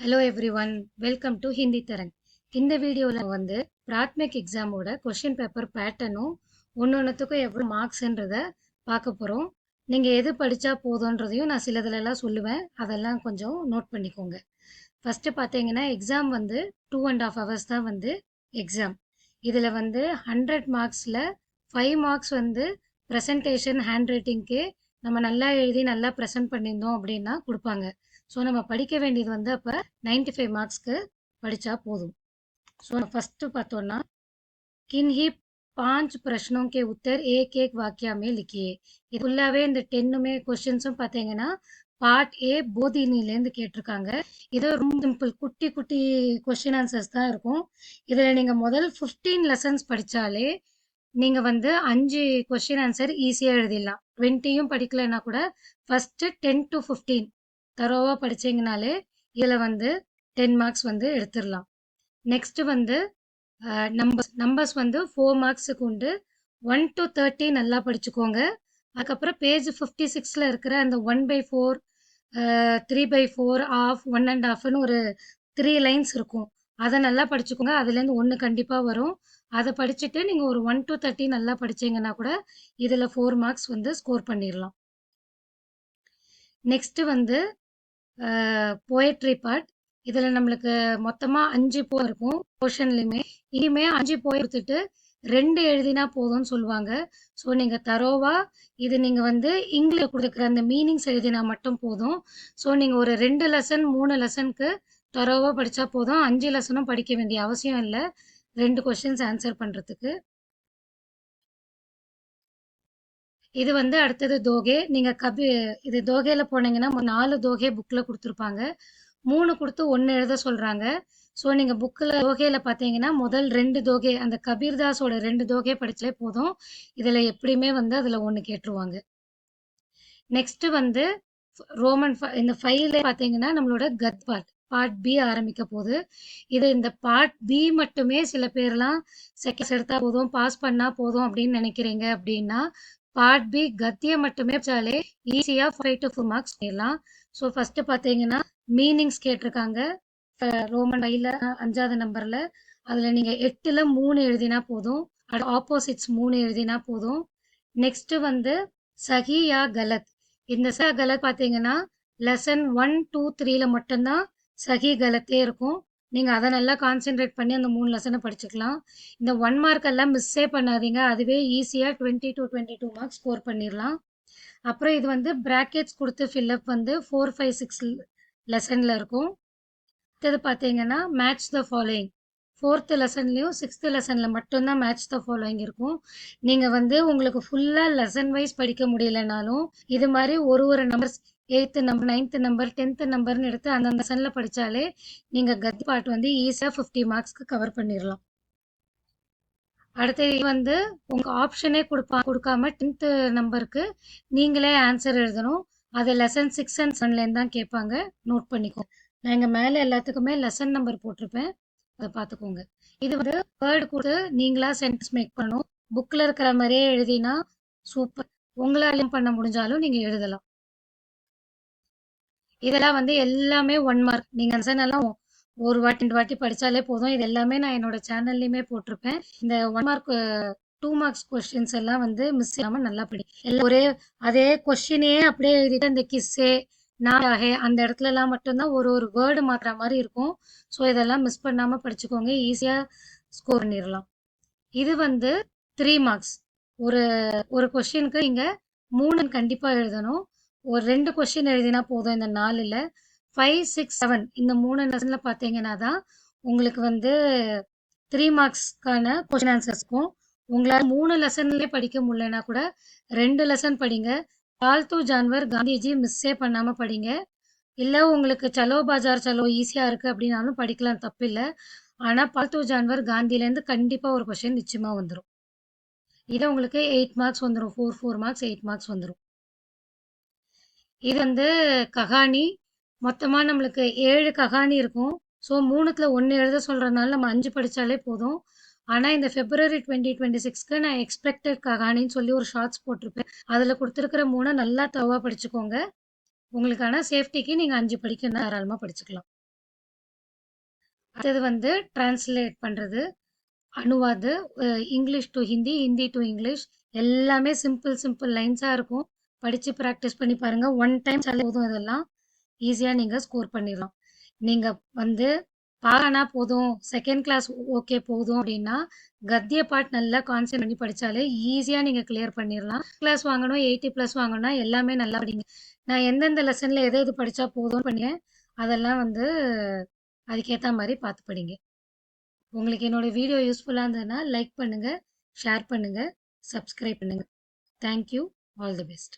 Hello everyone, welcome to Hindi Tarang. இந்த வீடியோவில் பிராத்மிக் எக்ஸாமோட கொஷின் பேப்பர் பேட்டர்னும் ஒன்றுத்துக்கும் எவ்வளோ மார்க்ஸ்ன்றதை பார்க்க போகிறோம். நீங்கள் எது படித்தா போதுன்றதையும் நான் சிலதுலலாம் சொல்லுவேன், அதெல்லாம் கொஞ்சம் நோட் பண்ணிக்கோங்க. ஃபஸ்ட்டு பார்த்தீங்கன்னா எக்ஸாம் 2.5 hours தான் எக்ஸாம். இதில் 100 மார்க்ஸில் 5 மார்க்ஸ் ப்ரெசன்டேஷன் ஹேண்ட் ரைட்டிங்க்கு நம்ம நல்லா எழுதி நல்லா ப்ரெசென்ட் பண்ணியிருந்தோம் அப்படின்னா கொடுப்பாங்க. ஸோ நம்ம படிக்க வேண்டியது அப்போ 95 மார்க்ஸ்க்கு படித்தா போதும். ஸோ ஃபஸ்ட்டு பார்த்தோன்னா किन्हीं 5 प्रश्नों के उत्तर एक एक वाक्य में लिखिए. இது ஃபுல்லாகவே இந்த 10மே கொஸ்டின்ஸும் பார்த்தீங்கன்னா பார்ட் ஏ போதினிலேருந்து கேட்டிருக்காங்க. இது ரொம்ப சிம்பிள், குட்டி குட்டி கொஸ்டின் ஆன்சர்ஸ் தான் இருக்கும். இதில் நீங்கள் முதல் 15 லெசன்ஸ் படித்தாலே நீங்கள் 5 கொஸ்டின் ஆன்சர் ஈஸியாக எழுதிடலாம். 20யும் படிக்கலைன்னா கூட ஃபஸ்ட்டு 10 to 15 தரோவாக படித்தீங்கனாலே இதில் 10 மார்க்ஸ் எடுத்துடலாம். நெக்ஸ்ட்டு நம்பர்ஸ் 4 மார்க்ஸுக்கு உண்டு. 1 to 30 நல்லா படிச்சுக்கோங்க. அதுக்கப்புறம் பேஜ் 56ல் இருக்கிற அந்த 1/4, 3/4, ஆஃப், 1.5ன்னு ஒரு 3 லைன்ஸ் இருக்கும். அதை நல்லா படிச்சுக்கோங்க. அதுலேருந்து 1 கண்டிப்பாக வரும். அதை படிச்சுட்டு நீங்கள் ஒரு 1 to 30 நல்லா படிச்சீங்கன்னா கூட இதில் 4 மார்க்ஸ் ஸ்கோர் பண்ணிடலாம். Next poetry part. இதில் நம்மளுக்கு மொத்தமாக 5 போ இருக்கும் போர்ஷன்லையுமே. இனிமே 5 போய் கொடுத்துட்டு 2 எழுதினா போதும்னு சொல்லுவாங்க. ஸோ நீங்கள் தரோவாக இது நீங்கள் இங்கிலீஷ் கொடுக்குற அந்த மீனிங்ஸ் எழுதினா மட்டும் போதும். ஸோ நீங்கள் ஒரு 2 லெசன் 3 லெசனுக்கு தரோவாக படித்தா போதும். 5 லெசனும் படிக்க வேண்டிய அவசியம் இல்லை 2 கொஸ்டின்ஸ் ஆன்சர் பண்ணுறதுக்கு. இது அடுத்தது தோகே. நீங்கள் இது தோகையில் போனீங்கன்னா 4 தோகை புக்கில் கொடுத்துருப்பாங்க. 3 கொடுத்து 1 எழுத சொல்கிறாங்க. ஸோ நீங்கள் புக்கில் தோகையில் பார்த்தீங்கன்னா முதல் 2 தோகை, அந்த கபீர்தாஸோட 2 தோகை படித்தாலே போதும். இதில் எப்படியுமே அதில் 1 கேட்டுருவாங்க. நெக்ஸ்ட்டு ரோமன் இந்த 5ல பார்த்தீங்கன்னா நம்மளோட கத் பார்ட் பி ஆரம்பிக்க போகுது. இது இந்த பார்ட் பி மட்டுமே சில பேர்லாம் செகண்ட்ஸ் எடுத்தால் போதும், பாஸ் பண்ணால் போதும் அப்படின்னு நினைக்கிறீங்க. அப்படின்னா பார்ட் பி கத்தியை மட்டுமே வச்சாலே ஈஸியாக 5 to 4 மார்க்ஸ் பண்ணிடலாம். ஸோ ஃபஸ்ட்டு பார்த்தீங்கன்னா மீனிங்ஸ் கேட்டிருக்காங்க. ரோமன் 5ல் 5வது நம்பரில் அதில் நீங்கள் 8ல் 3 எழுதினா போதும். ஆப்போசிட்ஸ் 3 எழுதினா போதும். நெக்ஸ்ட்டு சஹி யா கலத். இந்த கலத் பார்த்தீங்கன்னா லெசன் 1, 2, 3ல மட்டும்தான் சஹி கலத்தே இருக்கும். நீங்கள் அதை நல்லா கான்சென்ட்ரேட் பண்ணி அந்த 3 லெசனை படிச்சுக்கலாம். இந்த 1 மார்க் எல்லாம் மிஸ்ஸே பண்ணாதீங்க. அதுவே ஈஸியாக 20 to 22 மார்க்ஸ் ஸ்கோர் பண்ணிடலாம். அப்புறம் இது பிராக்கெட்ஸ் கொடுத்து ஃபில்லப் 4, 5, 6 லெசனில் இருக்கும். அடுத்தது பார்த்தீங்கன்னா match the following. 4th லெசன்லேயும் 6th லெசனில் மட்டும்தான் மேட்ச் த ஃபாலோயிங் இருக்கும். நீங்கள் உங்களுக்கு ஃபுல்லாக லெசன் வைஸ் படிக்க முடியலனாலும் இது மாதிரி ஒரு numbers 8th number, 9th number, 10th நம்பர்னு எடுத்து அந்த லெசனில் படித்தாலே நீங்கள் கத்தி பார்ட் ஈஸியாக 50 மார்க்ஸ்க்கு கவர் பண்ணிடலாம். அடுத்தது உங்கள் ஆப்ஷனே கொடுக்காம 10th நம்பருக்கு நீங்களே ஆன்சர் எழுதணும். அது லெசன் 6 and 7லேருந்து தான் கேட்பாங்க. நோட் பண்ணிக்கோங்க. நான் இங்கே மேலே எல்லாத்துக்குமே லெசன் நம்பர் போட்டிருப்பேன், அதை பார்த்துக்கோங்க. இது வேர்டு கொடுத்து நீங்களா சென்டென்ஸ் மேக் பண்ணணும். புக்கில் இருக்கிற மாதிரியே எழுதினா சூப்பர். உங்களாலையும் பண்ண முடிஞ்சாலும் நீங்கள் எழுதலாம். இதெல்லாம் எல்லாமே 1 மார்க். நீங்கள் லெசன் எல்லாம் ஒரு வாட்டி 2 வாட்டி படித்தாலே போதும். இது எல்லாமே நான் என்னோட சேனல்லையுமே போட்டிருப்பேன். இந்த 1 மார்க் 2 மார்க்ஸ் கொஸ்டின்ஸ் எல்லாம் மிஸ் ஆகாமல் நல்லா படி. எல்லாம் ஒரே அதே கொஸ்டினே அப்படியே எழுதிட்டு அந்த கிஸ்ஸே நாகே அந்த இடத்துலலாம் மட்டும்தான் ஒரு வேர்டு மாற்றுற மாதிரி இருக்கும். ஸோ இதெல்லாம் மிஸ் பண்ணாமல் படிச்சுக்கோங்க, ஈஸியாக ஸ்கோர் பண்ணிடலாம். இது 3 மார்க்ஸ். ஒரு கொஸ்டினுக்கு நீங்கள் 3 கண்டிப்பாக எழுதணும். ஒரு 2 கொஸ்டின் எழுதினா போதும். இந்த 4ல் 5, 6, 7 இந்த 3 லெசனில் பார்த்தீங்கன்னா தான் உங்களுக்கு 3 மார்க்ஸ்க்கான கொஸ்டின் ஆன்சர்ஸ் இருக்கும். உங்களால் 3 லெசன்லேயே படிக்க முடியலன்னா கூட 2 லெசன் படிங்க. பால்து ஜான்வர் காந்திஜி மிஸ்ஸே பண்ணாமல் படிங்க. இல்லை உங்களுக்கு சலோ பாஜார் சலோ ஈஸியாக இருக்குது அப்படின்னாலும் படிக்கலாம், தப்பில்லை. ஆனால் பால்து ஜான்வர் காந்திலேருந்து கண்டிப்பாக ஒரு கொஸ்டின் நிச்சயமாக வந்துடும். இதில் உங்களுக்கு 8 மார்க்ஸ் வந்துடும். 4 மார்க்ஸ் 8 மார்க்ஸ் வந்துடும். இது கஹானி. மொத்தமாக நம்மளுக்கு 7 கஹானி இருக்கும். ஸோ 3ல் 1 எழுத சொல்கிறதுனால நம்ம 5 படித்தாலே போதும். ஆனால் இந்த February 2026க்கு நான் எக்ஸ்பெக்டட் கஹானின்னு சொல்லி ஒரு ஷார்ட்ஸ் போட்டிருப்பேன். அதில் கொடுத்துருக்கிற 3 நல்லா தவா படிச்சுக்கோங்க. உங்களுக்கான சேஃப்டிக்கு நீங்கள் 5 படிக்கணும், தாராளமாக படிச்சுக்கலாம். அடுத்தது வந்து டிரான்ஸ்லேட் பண்ணுறது, அனுவாது, English to Hindi, Hindi to English. எல்லாமே சிம்பிள் சிம்பிள் லைன்ஸாக இருக்கும். படித்து ப்ராக்டிஸ் பண்ணி பாருங்கள். ஒன் டைம் போதும். இதெல்லாம் ஈஸியாக நீங்கள் ஸ்கோர் பண்ணிடலாம். நீங்கள் வந்து பாரானா போதும், செகண்ட் கிளாஸ் ஓகே போதும் அப்படின்னா கத்திய பாட் நல்லா கான்சென்ட் பண்ணி படித்தாலே ஈஸியாக நீங்கள் கிளியர் பண்ணிடலாம். கிளாஸ் வாங்கணும், 80+ வாங்கணும்னா எல்லாமே நல்லா படிங்க. நான் எந்தெந்த லெசனில் எது எது படித்தா போதும்னு பண்ணேன், அதெல்லாம் வந்து அதுக்கேற்ற மாதிரி பார்த்து படிங்க. உங்களுக்கு என்னோட வீடியோ யூஸ்ஃபுல்லாக இருந்ததுன்னா லைக் பண்ணுங்கள், ஷேர் பண்ணுங்கள், சப்ஸ்கிரைப் பண்ணுங்கள். தேங்க்யூ. All the best.